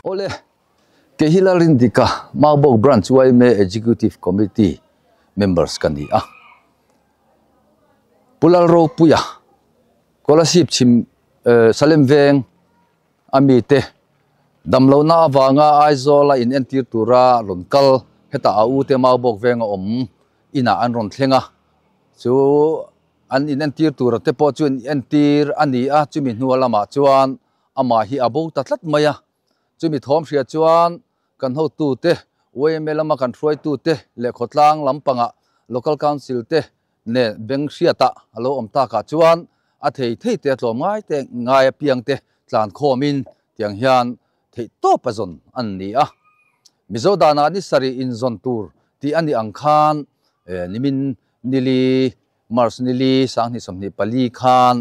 Ole ke hilarin dika Marlborough branch YMA executive committee members kani pulal ro puya scholarship chim salem veng amite damlo na awanga aizola in entir tura lonkal heta au te Marlborough venga ina an ron thlenga chu an in entir tura te po chu entir ani chumi hnualama chuan ama hi abo tatlat maya chumi thom hria chuan kan ho tu te YMA lama kan throi tu te le khotlang lampanga local council te ne beng hriata alo omta ka chuan a thei thei te tlom ngai te ngai piang te tlan khomin tiang hian thei to pazon an ni mizo dana ni sari in zon tur ti ani angkhan nimin nili mars nili sangni somni pali khan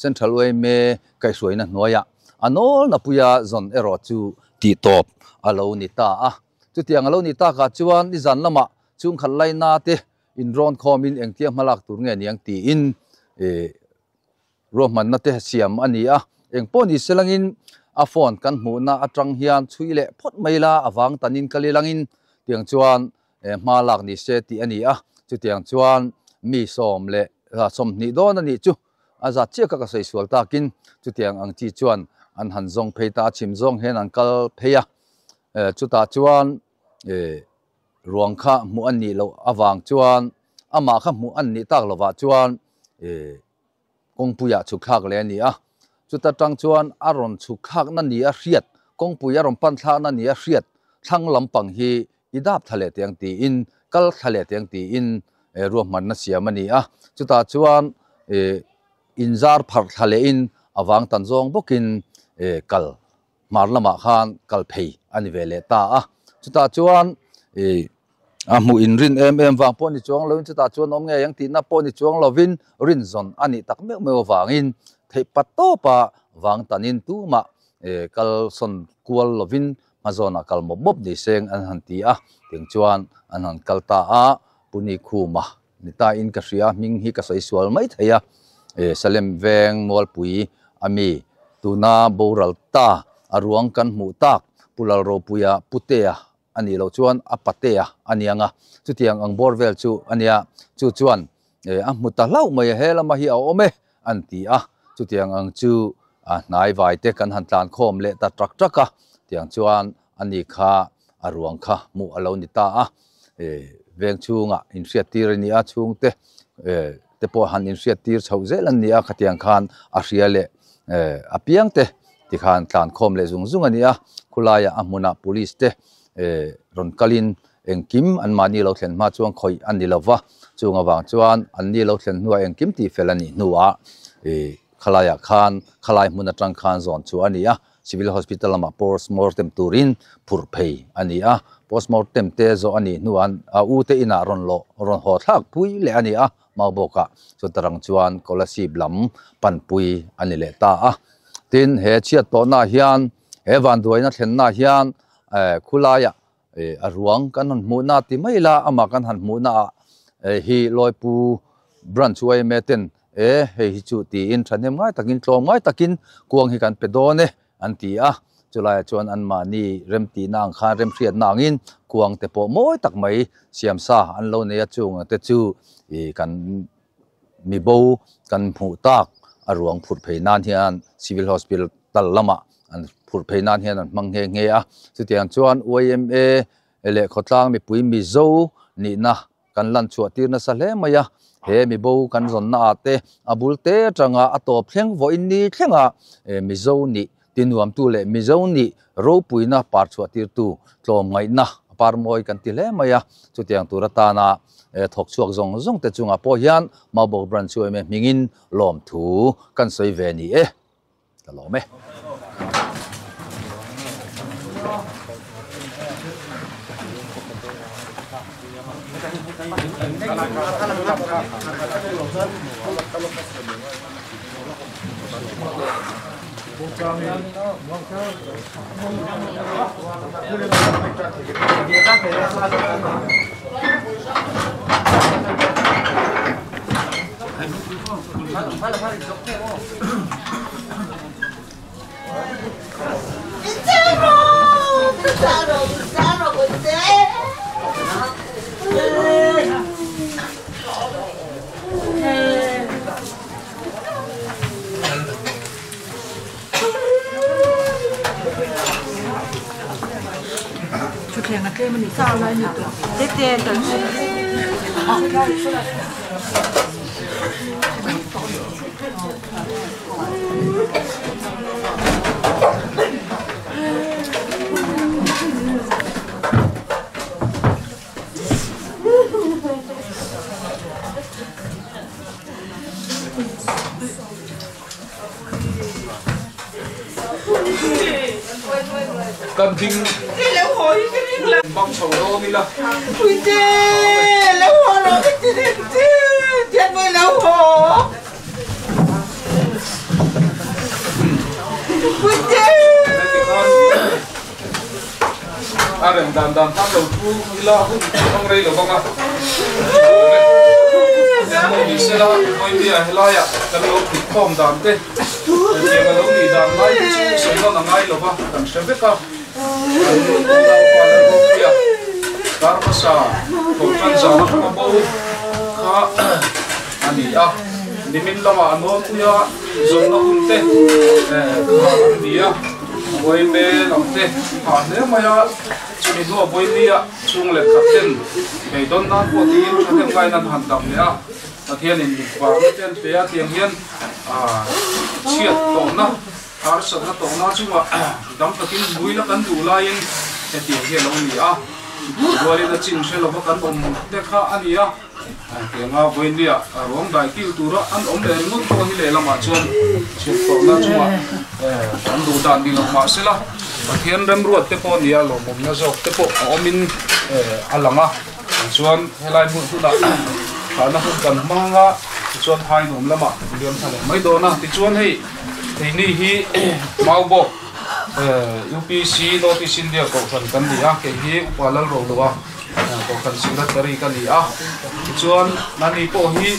central YMA kai suaina noya anol na puya zon ero chu ti top alo ni ta chu tiang alo ni ta ka chuan ni zan lama chung khalai na te in ron khomin engtiam malak tur nge niang ti in rohman na te siam ani eng poni selangin a phone kan mu na atang hian chuile phot maila awang tanin kalilangin tiang chuan malak ni se ti ani chu tiang chuan mi som le som ni don ani chu aza cheka ka sei sual takin chu tiang ang chi chuan an han zong pheita chim zong hen an kal pheya chuta chuan ruang kha mu an ni lo awang chuan ama kha mu an ni tak lova chuan kongpuya chukhak le ni chuta tang chuan aron chukhak na ni hriat kongpuya ron pan thla na ni hriat thlang lampang hi idap thale tiang ti in kal thale tiang ti in ruam na siamani chuta chuan inzar phar thale in awang tanjong bokin kal marlama khan kal phei ani vele ta chuta chuan mu in rin wang poni chuang lovin chuta chuan om nge yang ti na poni chuang lovin rin zon ani tak me wangin thei pato pa wang tanin tu ma kal son kual lovin mazona kal mob ni seng an han ti ting chuan an han kal ta puni khuma nita in ka ria ming hi ka sai sual mai theya salem veng mol pui ami tuna boral ta aruang kan mu tak pulal ro puya putea ani lo chuan apatea anianga chutiang ang borvel chu ania chu chuan muta lau mai helama hi ome anti chutiang ang chu nai vai te kan han tlan khom le ta trak traka tiang chuan ani kha aruang kha mu alo ni ta veng chunga in hriatir ni chung te te po han in hriatir chhozel an ni khatiang khan a hriale apiang te ti khan tlan khom le zung ania khulaya amuna police te ron kalin engkim an mani lo thlen ma chuang khoi an ni lova chunga wang chuan an ni lo thlen nuwa engkim ti felani nuwa khalaya khan khalai mun atang khan zon chu ania civil hospital ma postmortem turin purphei ania postmortem te zo ani nuan u te ina ron ho thak pui le ania mauboka so tarang chuan kolasi blam panpui ani le ta tin he chiat to na hian he van duaina thlen na hian khulaya aruang kan han mu na ti maila ama kan han mu na hi loipu branch YMA ten he chu ti in thanem ngai takin tlom ngai takin kuang hi kan pedone anti chulai chuan an mani rem ti nang kha rem hriat nangin kuang te po moi tak mai siam sa an lo ne chung te chu kan mi bo kan phu tak aruang phut phei nan hian civil hospital tal lama an phur phei nan hian an mang nge chutiang chuan YMA ele khotlang mi pui mi zo ni na kan lan chu tir na sa hle maya he mi bo kan zon na ate abul te tanga atop thleng vo in ni thlenga mi zo ni tinuam tu le mi zo ni ro pui na par chu tir tu tlom ngai na par moi kan ti hle maya chutiang turata na thok chuak zong te chunga po hian Marlborough branch YMA mingin lom thu kan soi ve ni ta lo me Kaya nga kayo manisala nito. Dito. Cần kinh lễ hội băng sầu đô đi là Ui chê, lễ hội rồi cái chết với lễ hội. Ui chê. đàn tham đầu thu đi là không đây là băng à mình sẽ là mọi người hay là ya cái lỗ thịt thom đàn thế thì cái lỗ thịt đàn này chú sống nó nằm ngay là ba đàn sẽ biết không Dar masa bukan zaman kabau ka ani ah dimin lama ano kuya zona unte dia boy be lamte ane maya chumi do boy dia chung le kapten be don na ko tin khatem kai nan han dam ya athian in ba ten pe a tiang hian chiat to na ar sa na to na chunga dam takin buila kan du la yin te tiang hian lo ni a Buat itu cing selo bukan om teka ania, kenapa buat dia, orang dah kiri turun, om dah ngut kau hilang lama cuan, cukup na cuma, andu dan di lama sila, bagian rem ruat tepo dia lo, omnya jauh tepo, omin alanga, cuan helai mutu dah, karena bukan manga, cuan hai nom lama, kemudian salah, mai dona, cuan hei, ini hi mau bo. UPC notice India ko kan kan dia ke hi walal ro lo ko kan singat dari kan dia chuan nani po hi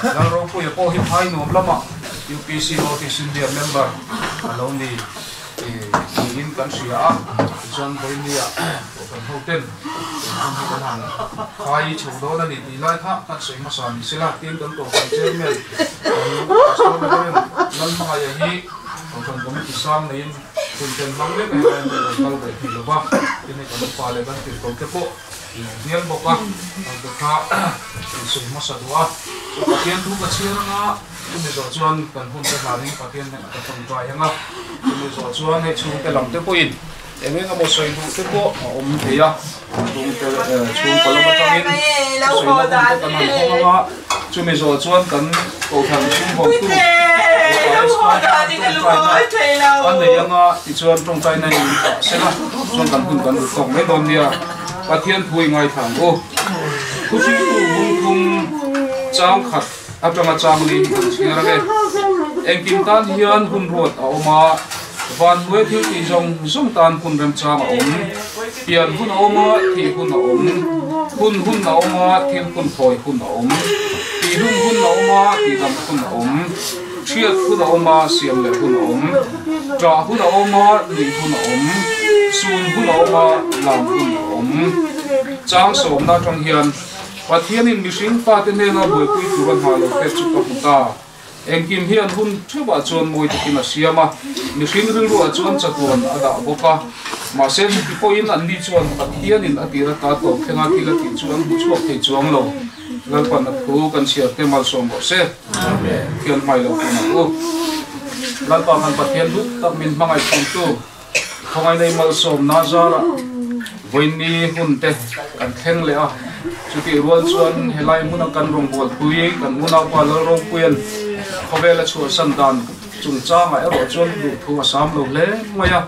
dal ro po hi phai nom lama UPC notice India member alo ni in kan sia chuan ko India ko kan hotel kan han phai chodo na ni lai tha kan sei ma san sila tin kan to kan chairman so nan ma ya hi ko kan komiti sam nei Kunci mangga kaya kalau berarti lupa ini kalau paling kan kita kepo dia buka buka semua sadua pakaian tu kecil na ini soalan kan pun sehari pakaian yang ada pengbayang lah ini soalan yang cuma dalam tepoin ini nggak mau soal itu tepo dia cuma kalau macam ini soal kan cuma soalan kan kau kan cuma tu anh này yang thì chuan trong tay này sẽ là chuan cần cộng mấy đòn dia và thiên thui ngày tháng ô cứ chỉ tu hung trang khát áp trong trang này chỉ là cái em kim tan hiền hun ruột ở mà van nuôi thiếu thì dòng tan hun rem trang ở hiền hun ở mà thì hun ở hun ở mà thiên hun phổi hun ở thì hun ở mà thì đam hun ở chiết hun ở mà xiêm lệ hun ở trà hun ở mà lì hun ở sun hun ở mà làm hun ở trang sớm na trong hiền và thiên in mishing pha tên nên là bởi quy tụ văn hóa lâu phép chụp các ta em kim hiền hun chưa bảo chọn môi thì là xiêm mà mishing rừng lúa chọn chặt tuần ở đảo boka mà xem thì có in ăn đi chọn và thiên in ở tía ta tổ khen ngaki là thì chọn chuộc thì chọn lâu lần còn là thu cần chia thêm mal som bộ xe thiên mai lâu cũng là lần còn là thiên lúc tập mình mang ai không tu không ai này mal som na ra là với ni hun te cần khen lẽ chú thị ruột xuân helai muốn cần rong bột quý cần muốn nào qua lỡ rong quyền không về là chùa sân đàn chúng cha mày ở chuan đủ thu sam lâu lẽ mày à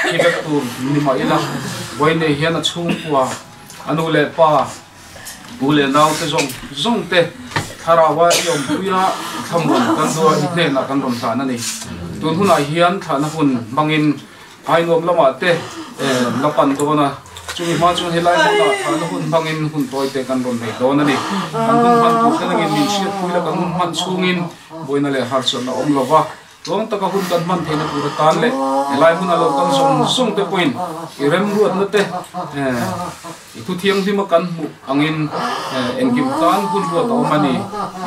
khi việc tu ni mày là với ni hiện là chung qua anu lẽ pa u lẽ nào te zong te tharawa yom puya thamon kan do ne na kan ron thana ni tun huna hian thana hun bangin ai nom lama te lapan to na chumi ma chu helai na thana hun bangin hun toy te kan ron nei do na ni kan hun man tu te ngin min shi puila kan hun man chungin boina le har chon na om lova long taka hun kan man theina pura tan le helai huna lo kan song te point irem ruat na te itu thiang thima kan mu angin engkim tan hun ruat o mani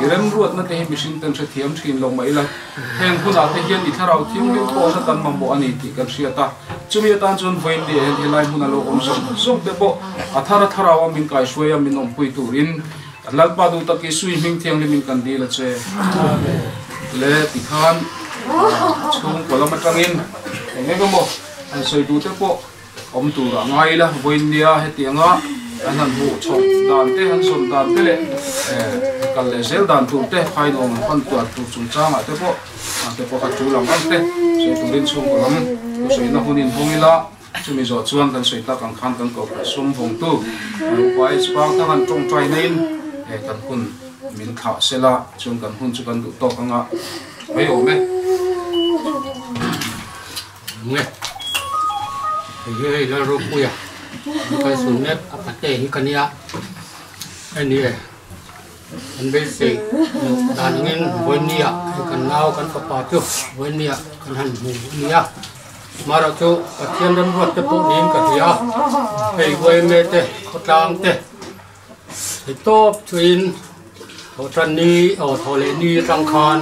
irem ruat na te machine tan se thiam thin long mai la heng huna te hian i tharau thiam lim ko na kan mambo ani ti kan sia ta chumi tan chon voin de helai huna lo om song te po athara tharawa min kai shwaya min om pui turin lalpa du taki sui ming thiang limin kan di la che le tikhan chung kolam atangin engega mo an soi du te po om tu ra ngai la voin dia hetianga anan bu chok dan te han som dan te le kal le zel dan tu te phai no man han tu tu chung changa te po ka tu lam an te so tu rin chung kolam tu soi na hunin hongila chumi zo chuan kan soi ta kan khan kan ko som phong tu wai spang ta kan tong trai nein kan hun min kha sela chung kan hun chu kan du to kanga ai o me nghe cái là rô bùi cái số nét apa teh ikan ya ini anh bây giờ đàn ngân với nia ikan nao kan kapatu với nia kan han bu nia mà rồi cho cái thiên đâm ruột cái bộ nín cái gì à cái quay mê te có trang te cái top chuyên họ trần ni ở thọ lệ ni trăng khan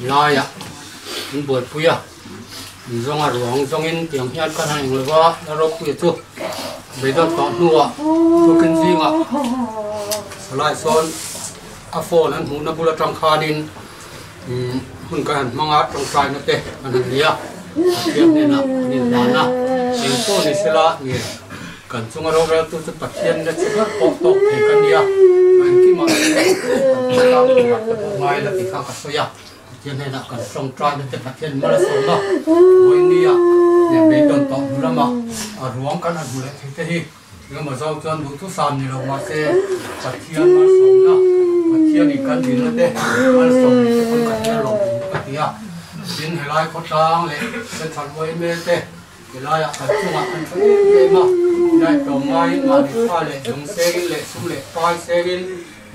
lai à anh buồn bùi à dòng à ruộng dòng in tiếng hiền cái này người vợ đã rốt bùi tu bây giờ có nua tu kinh gì ngạ lại son afo anh hùng nó bula trăng khan in hùng cái hàng mang át trong trái nó tê anh lia tiếp nên là nên là tiếng cô này sẽ là nghe cần chúng ở đâu tu tu bát thiên để sẽ bóc tóc thì cái lia anh kia mà ngay là thì khác cái ya cho nên là cần trong trái để phát triển mà là sống đó, với nia để bị tồn tại nữa mà, ruộng cái này cũng là thế thì, nhưng mà sau chân đủ thứ sàn thì là mà sẽ phát triển mà sống đó, phát triển thì cần gì nữa thế, mà sống thì không cần nhiều lòng cái gì à, xin hay lại có trang này, xin sản với mê thế, thì lại cần chung à cần phải thế mà, đây trồng mai mà đi pha lệ dùng xe lệ sung lệ phai xe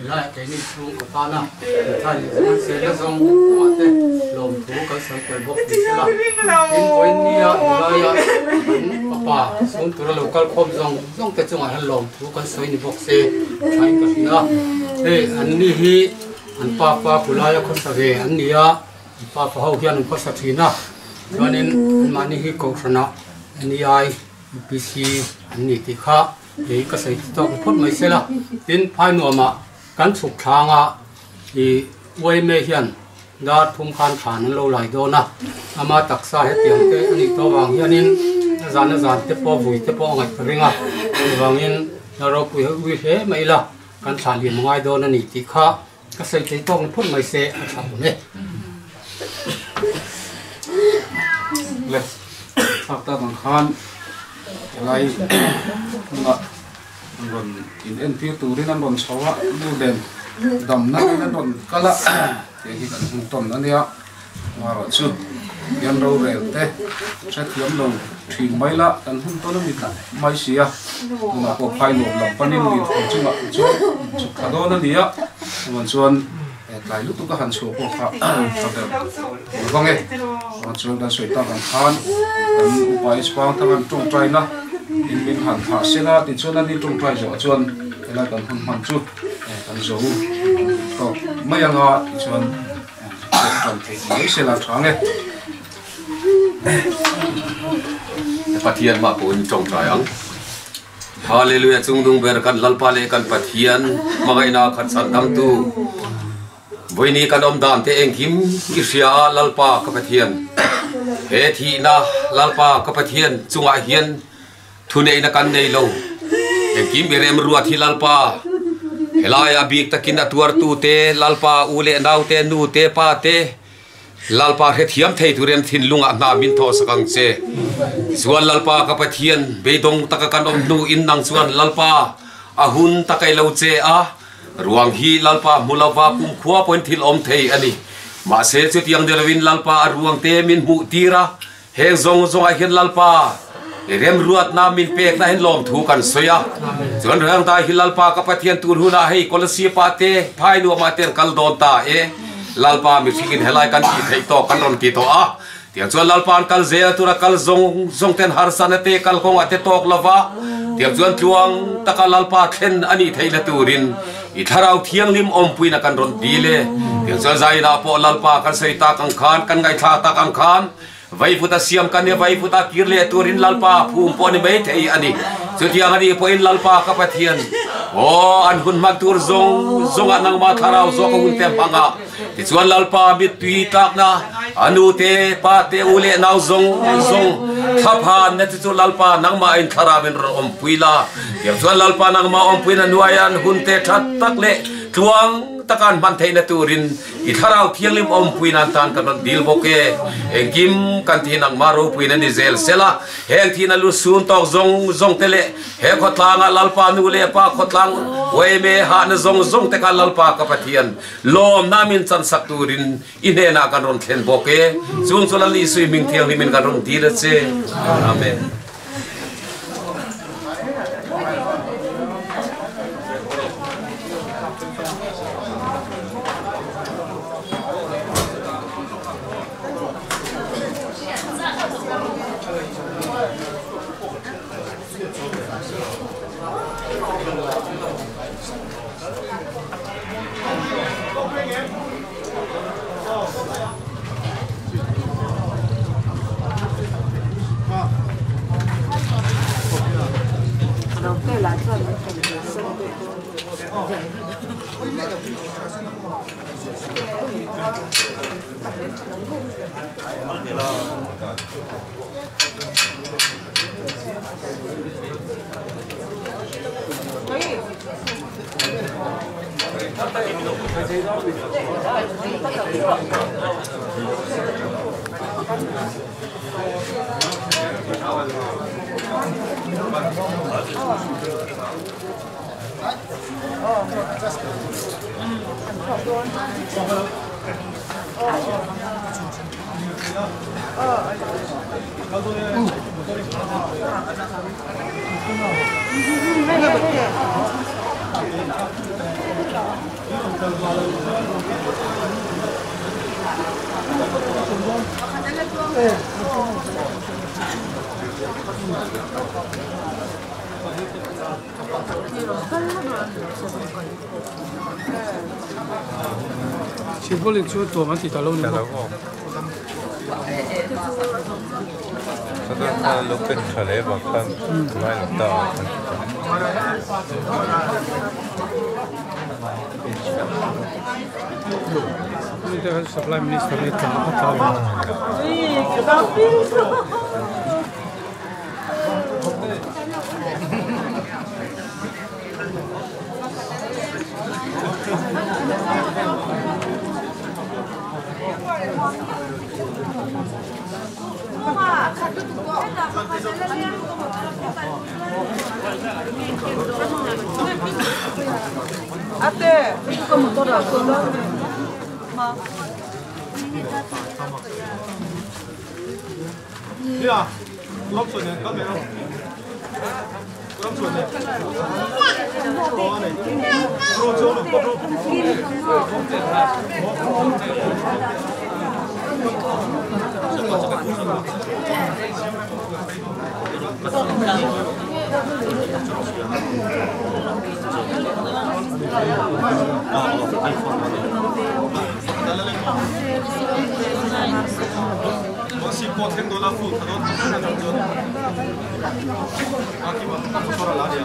lại cái này xuống của ta nào, thay vì mình sẽ là dùng cái thế, làm thú cái sản phẩm bốc đi là, in với nia lại papa xuống từ local com dùng cái chung là làm thú cái sản phẩm bốc xe, thay cái gì à, thế anh đi hi, anh papa pulai có sao về anh nia, papa hậu kia anh có sao thì na, cho nên anh mà đi hi câu chuyện nào, anh đi ai, PC anh đi thì khác, để cái sản phẩm phốt mấy xe là, đến phai nua màกันสุกทางอ่ะที่ไว้เมียนดาทุ่มคันฐานนั้นเราไหลโดนนะอามาตักสายให้เตียงเตะอันนี้ตัววางยันนินจานเตปอบุยเตปอไงกระเรงอ่ะวางยินเราคุยวิเศษไม่ละกันฐานเหลี่ยมไงโดนนั่นนี่ที่ข้าก็ใส่ใจต้องพุ่นไม่เสะชาวเนี่ยเลยฝากตาบังคันอะไรมาบนอินเอ็นพิวตูรินันบนชาวะดูเด่นดำนั่นนั่นบนกะละที่กันหุ่นต้นนั่นเนี่ยมาหรอชื่อยันเราเร็วเต้ใช้เทียมลงถึงไม่ละกันหุ่นต้นมิดไม่เสียมาพบไฟหลบหลับปนินมีของจังหวะจุดขาโดนั่นเนี่ยมันชวนหลายลูกตุ๊กหันโชว์พวกเขาเขาเดินว่าไงมันชวนกันสวยตากันทานกันอุปนิสัยทางการจงใจนะอินบินหันขาเสนาติดชวนนั่นนี่จงใจจ่อชวนแล้วกันหุ่นหันจุดกันโจก็ไม่ยังอ่ะชวนกันเทไม่เสียหลักฐานเลยปะเทียนมาปูนจงใจอังฮาเลลูยาจุงดุงเบรกันลัลปาเลกันปะเทียนมาไงนาขัดสันดังตูวันนี้กันอมดานเตเองคิมอิเสียลัลปากับปะเทียนเฮทีนาลัลปากับปะเทียนจุงอาเฮียนทุนเองนักันในโลเองคิมเบรมรัวที่ลัลปาเฮลายอาบิกตะกินตัวตูเตลัลปาอูเลนาวเตนูเตปาเตลัลปาเฮทียมเทตุเรมทินลุงอานาบินทอสกังเซส่วนลัลปากับปะเทียนเบดงตะกันอมนูอินนังส่วนลัลปาอาหุนตะไกเลวเจอา ruang hi lalpa mulawa kum khua point thil om thei ani ma se chu tiang delawin lalpa ruang te min mu tira heng zong zong a hian lalpa rem ruat na min pek na hin lom thu kan soya chuan rang ta hi lalpa ka pathian tur huna hei kolasi pa te phai nu ma ter kal don ta e lalpa mi sikin helai kan ti thei to kan ron ti to a tiang chuan lalpa kal ze tura kal zong ten har sanate kal kong ate tok lova tiang chuan tluang taka lalpa thlen ani theila turin i tharau thiang lim om puina kan ron dile tiang chuan zaina po lalpa kan sei ta kang khan kan ngai tha ta kang khan vai puta siam kan ne vai puta kirle turin lalpa phum poni mai thei ani chutiang ani po in lalpa ka pathian o an hun mak tur zong anang ma tharau zo ka hun tem panga ti chuan lalpa bit tui tak na anu te pa te ule nau zong thaphan na chu lalpa nang ma in thara ben ro om puila ya chuan lalpa nang ma om puina nuayan hun te that tak le tuang takan ban theina turin i tharau thianglim om puina tan kan dil boke engkim kan thi nang maro puina ni zel sela heng thina lu sun tok zong tele he khotlanga lalpa nu le pa khotlang we me ha na zong te ka lalpa ka pathian lom namin chan sak turin ine na kan ron thlen boke chung cholali swimming thianglim kan ron dil che amen chỉ có liên chú tổ mà thì tao lâu nữa Saudara lukin kale bahkan kemain tahu. Ini kan supply minister ni tak tahu. Ate, itu motor aku dah. Ya, lop sudah, kau berapa? Lop sudah. Oh, ni. Lop sudah, lop. Masih $4 food, kalau tidak terjun. Akibat suara lari.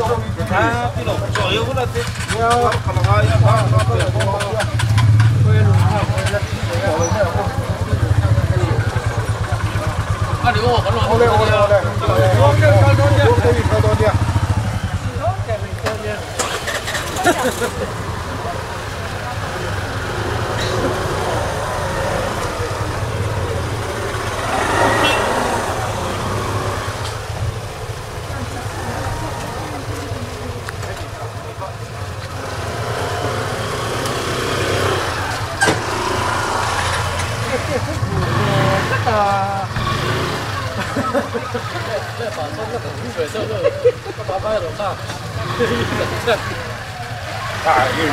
啊，有，